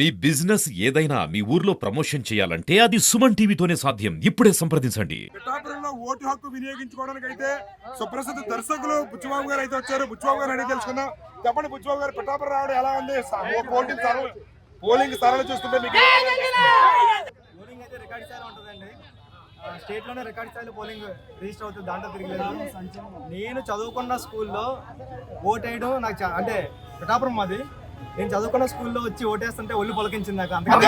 మీ business ఏదైనా మీ ఊర్లో promotion చేయాలంటే అది సుమన్ టీవీతోనే సాధ్యం. ఇప్పుడే సంప్రదించండి. పిఠాపురంలో ఓటు హక్కు వినియోగించుకోవడానికి అయితే సుప్రసిద్ధ దర్శకులు బుచ్చిబాబు గారు అయితే వచ్చారు. బుచ్చిబాబు గారు అడిగి తెలుసుకుందాం. చెప్పండి బుచ్చిబాబు గారు, పిఠాపురం రావడం ఎలా ఉంది? పోలింగ్ సరళ చూస్తుంటే మీకు పోలింగ్ అయితే రికార్డ్ స్థాయిలో ఉంటుందండి. స్టేట్లోనే రికార్డ్ స్థాయిలో పోలింగ్ రిజిస్టర్ అవుతుంది, దాంట్లో తిరిగి నేను చదువుకున్న స్కూల్లో ఓటేయడం నాకు అంటే పిఠాపురం మాది. నేను చదువుకున్న స్కూల్లో వచ్చి ఓటేస్తుంటే ఒళ్ళు పొలకించింది నాకు. అందుకని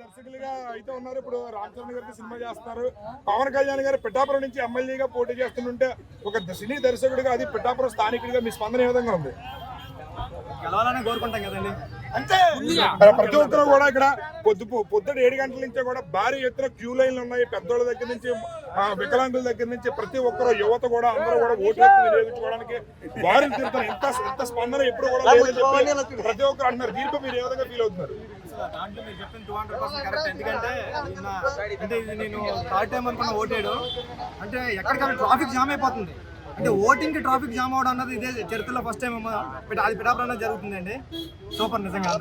దర్శకులుగా అయితే ఉన్నారు. ఇప్పుడు రామచంద్ర గారికి సినిమా చేస్తున్నారు. పవన్ కళ్యాణ్ గారు పిఠాపురం నుంచి ఎమ్మెల్యేగా పోటీ చేస్తుంటే ఒక సినీ దర్శకుడిగా, అది పిఠాపురం స్థానికుడిగా మీ స్పందన ఏ విధంగా ఉంది? గెలవాలని కోరుకుంటాం కదండి. ప్రతి ఒక్కరు కూడా ఇక్కడ పొద్దుట 7 గంటల నుంచే కూడా భారీ ఎత్తున క్యూ లైన్లు ఉన్నాయి. పెద్దోళ్ళ దగ్గర నుంచి వికలాంగుల దగ్గర నుంచి ప్రతి ఒక్కరు, యువత కూడా అందరూ కూడా ఓటు హక్కు వినియోగించుకోవడానికి వారిని తిరుగుతారు. ఎంత స్పందన ఎప్పుడు కూడా లేదని చెప్పి ప్రతి ఒక్కరు అంటున్నారు. దీంట్లో మీరు ఏ విధంగా ఫీల్ అవుతున్నారు? దాంట్లో మీరు చెప్పిన 200% కరెక్ట్. ఎందుకంటే ఇది నేను థర్డ్ టైం అనుకున్న ఓటేడు అంటే ఎక్కడికక్కడ ట్రాఫిక్ జామ్ అయిపోతుంది. అంటే ఓటింగ్ కి ట్రాఫిక్ జామ్ అవడం అన్నది ఇదే చరిత్రలో ఫస్ట్ టైం అది పిఠాపురం జరుగుతుందండి. సూపర్ నిజంగా.